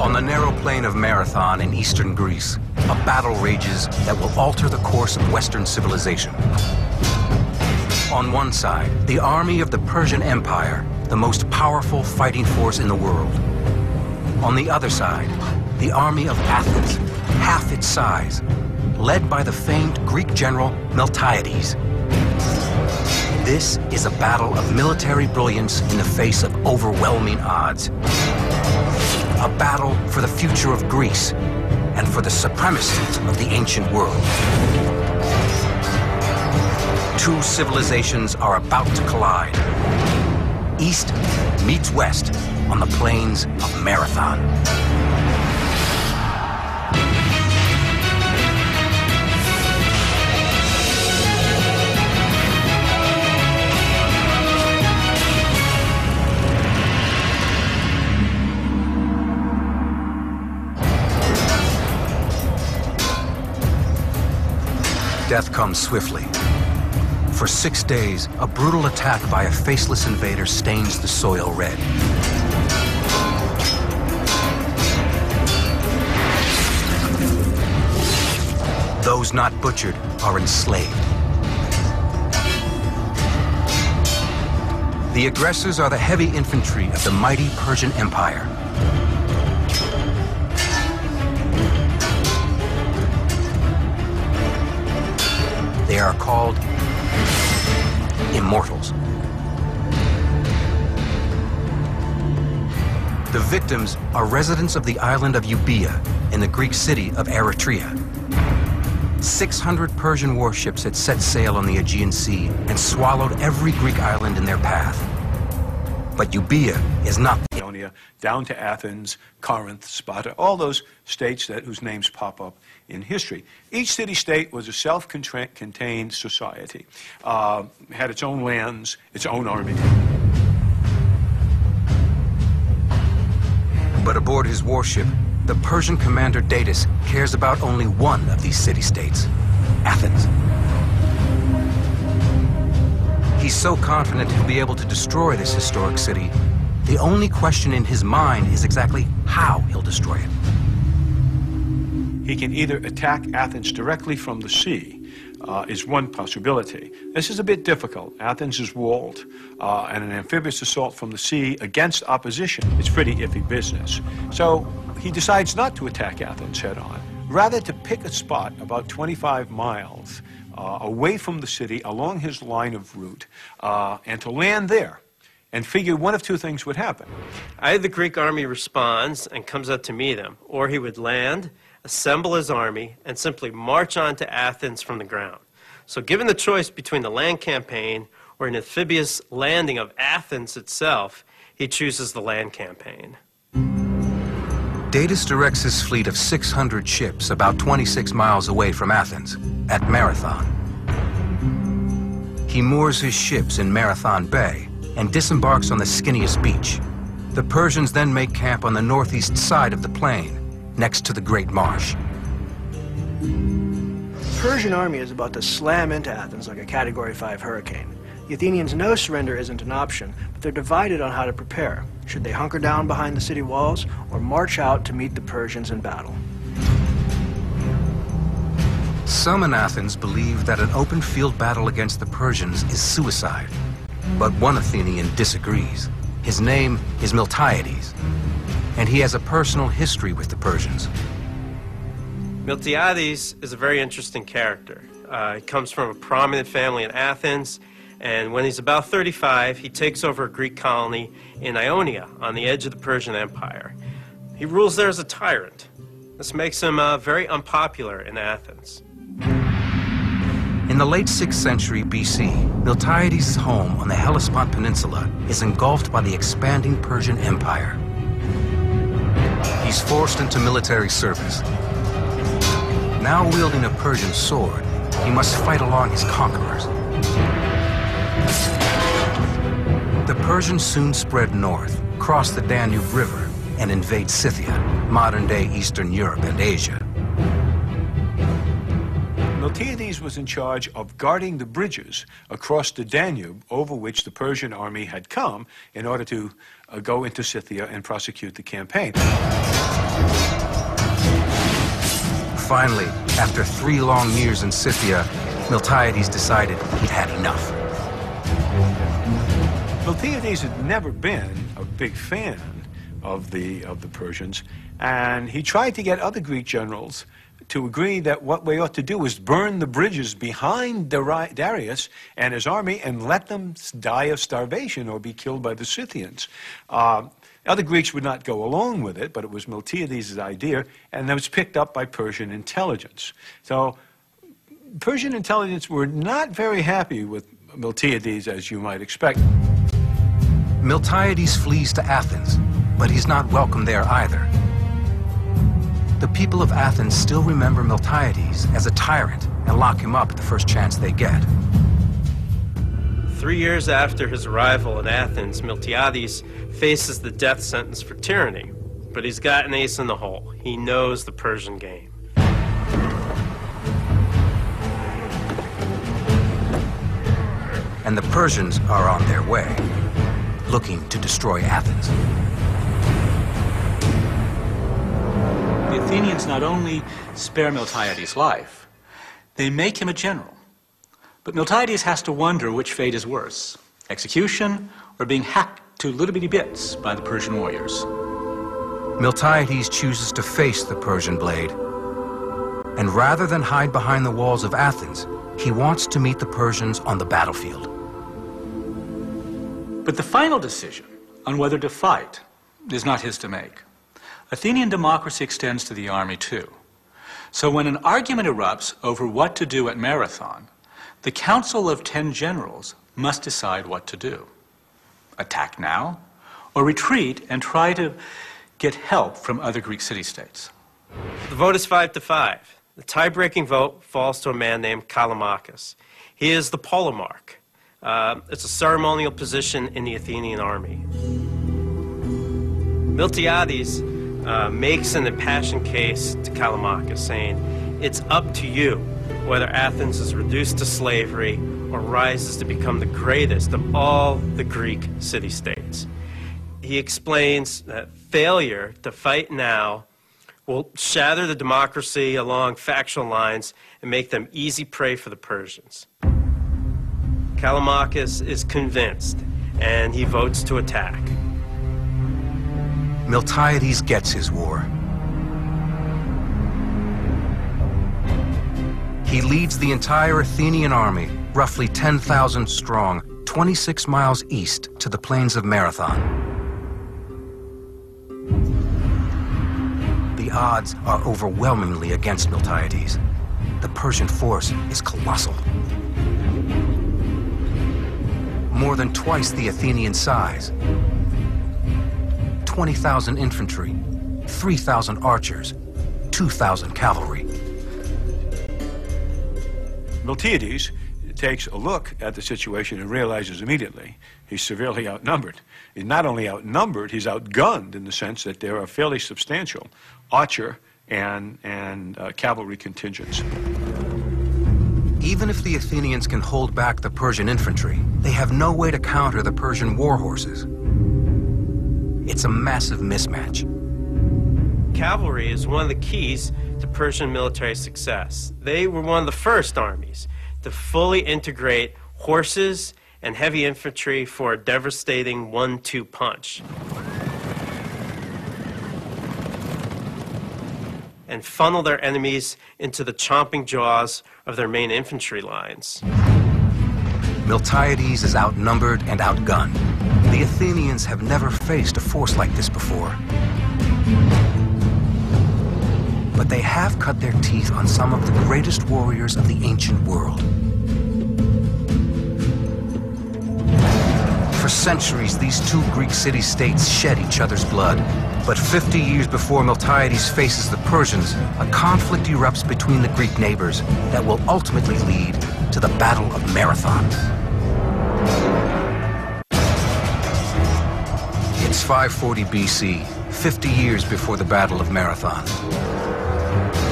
On the narrow plain of Marathon in eastern Greece, a battle rages that will alter the course of Western civilization. On one side, the army of the Persian Empire, the most powerful fighting force in the world. On the other side, the army of Athens, half its size, led by the famed Greek general Miltiades. This is a battle of military brilliance in the face of overwhelming odds. A battle for the future of Greece and for the supremacy of the ancient world. Two civilizations are about to collide. East meets West on the plains of Marathon. Death comes swiftly. For 6 days, a brutal attack by a faceless invader stains the soil red. Those not butchered are enslaved. The aggressors are the heavy infantry of the mighty Persian Empire. They are called immortals. The victims are residents of the island of Euboea in the Greek city of Eretria. 600 Persian warships had set sail on the Aegean Sea and swallowed every Greek island in their path. But Euboea is not down to Athens, Corinth, Sparta, all those states whose names pop up in history. Each city-state was a self-contained society, had its own lands, its own army. But aboard his warship, the Persian commander Datis cares about only one of these city-states, Athens. He's so confident he'll be able to destroy this historic city. The only question in his mind is exactly how he'll destroy it. He can either attack Athens directly from the sea, is one possibility. This is a bit difficult. Athens is walled, and an amphibious assault from the sea against opposition is pretty iffy business. So he decides not to attack Athens head-on, rather to pick a spot about 25 miles away from the city along his line of route, and to land there. And figured one of two things would happen. Either the Greek army responds and comes out to meet him, or he would land, assemble his army, and simply march on to Athens from the ground. So given the choice between the land campaign or an amphibious landing of Athens itself, he chooses the land campaign. Datis directs his fleet of 600 ships about 26 miles away from Athens, at Marathon. He moors his ships in Marathon Bay and disembarks on the skinniest beach. The Persians then make camp on the northeast side of the plain, next to the Great Marsh. The Persian army is about to slam into Athens like a Category 5 hurricane. The Athenians know surrender isn't an option, but they're divided on how to prepare. Should they hunker down behind the city walls or march out to meet the Persians in battle? Some in Athens believe that an open field battle against the Persians is suicide. But one Athenian disagrees. His name is Miltiades, and he has a personal history with the Persians. Miltiades is a very interesting character. He comes from a prominent family in Athens, and when he's about 35, he takes over a Greek colony in Ionia on the edge of the Persian Empire. He rules there as a tyrant. This makes him very unpopular in Athens. In the late 6th century BC, Miltiades' home on the Hellespont Peninsula is engulfed by the expanding Persian Empire. He's forced into military service. Now wielding a Persian sword, he must fight along his conquerors. The Persians soon spread north, cross the Danube River, and invade Scythia, modern-day Eastern Europe and Asia. Miltiades was in charge of guarding the bridges across the Danube over which the Persian army had come in order to go into Scythia and prosecute the campaign. Finally, after 3 long years in Scythia, Miltiades decided he'd had enough. Miltiades had never been a big fan of the Persians, and he tried to get other Greek generals to agree that what we ought to do is burn the bridges behind Darius and his army and let them die of starvation or be killed by the Scythians. Other Greeks would not go along with it, but it was Miltiades' idea, and it was picked up by Persian intelligence. So Persian intelligence were not very happy with Miltiades, as you might expect. Miltiades flees to Athens, but he's not welcome there either. The people of Athens still remember Miltiades as a tyrant and lock him up at the first chance they get. 3 years after his arrival in Athens, Miltiades faces the death sentence for tyranny, but he's got an ace in the hole. He knows the Persian game. And the Persians are on their way, looking to destroy Athens. The Athenians not only spare Miltiades' life, they make him a general. But Miltiades has to wonder which fate is worse, execution or being hacked to little bitty bits by the Persian warriors. Miltiades chooses to face the Persian blade. And rather than hide behind the walls of Athens, he wants to meet the Persians on the battlefield. But the final decision on whether to fight is not his to make. Athenian democracy extends to the army too. So when an argument erupts over what to do at Marathon, the Council of 10 Generals must decide what to do. Attack now, or retreat and try to get help from other Greek city-states. The vote is 5-5. The tie-breaking vote falls to a man named Callimachus. He is the polemarch. It's a ceremonial position in the Athenian army. Miltiades makes an impassioned case to Callimachus, saying, "It's up to you whether Athens is reduced to slavery or rises to become the greatest of all the Greek city-states." He explains that failure to fight now will shatter the democracy along factional lines and make them easy prey for the Persians. Callimachus is convinced, and he votes to attack. Miltiades gets his war. He leads the entire Athenian army, roughly 10,000 strong, 26 miles east to the plains of Marathon. The odds are overwhelmingly against Miltiades. The Persian force is colossal. More than twice the Athenian size. 20,000 infantry, 3,000 archers, 2,000 cavalry. Miltiades takes a look at the situation and realizes immediately he's severely outnumbered. He's not only outnumbered, he's outgunned in the sense that there are fairly substantial archer and cavalry contingents. Even if the Athenians can hold back the Persian infantry, they have no way to counter the Persian war horses. It's a massive mismatch. Cavalry is one of the keys to Persian military success. They were one of the first armies to fully integrate horses and heavy infantry for a devastating 1-2 punch, and funnel their enemies into the chomping jaws of their main infantry lines. Miltiades is outnumbered and outgunned. The Athenians have never faced a force like this before. But they have cut their teeth on some of the greatest warriors of the ancient world. For centuries, these two Greek city-states shed each other's blood. But 50 years before Miltiades faces the Persians, a conflict erupts between the Greek neighbors that will ultimately lead to the Battle of Marathon. It's 540 BC, 50 years before the Battle of Marathon.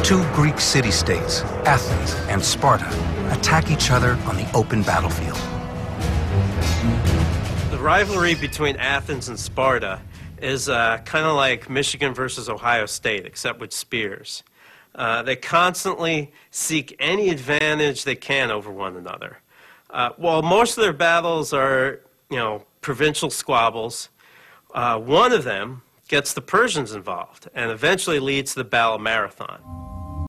Two Greek city-states, Athens and Sparta, attack each other on the open battlefield. The rivalry between Athens and Sparta is kind of like Michigan versus Ohio State, except with spears. They constantly seek any advantage they can over one another. While most of their battles are, provincial squabbles, one of them gets the Persians involved and eventually leads to the Battle of Marathon.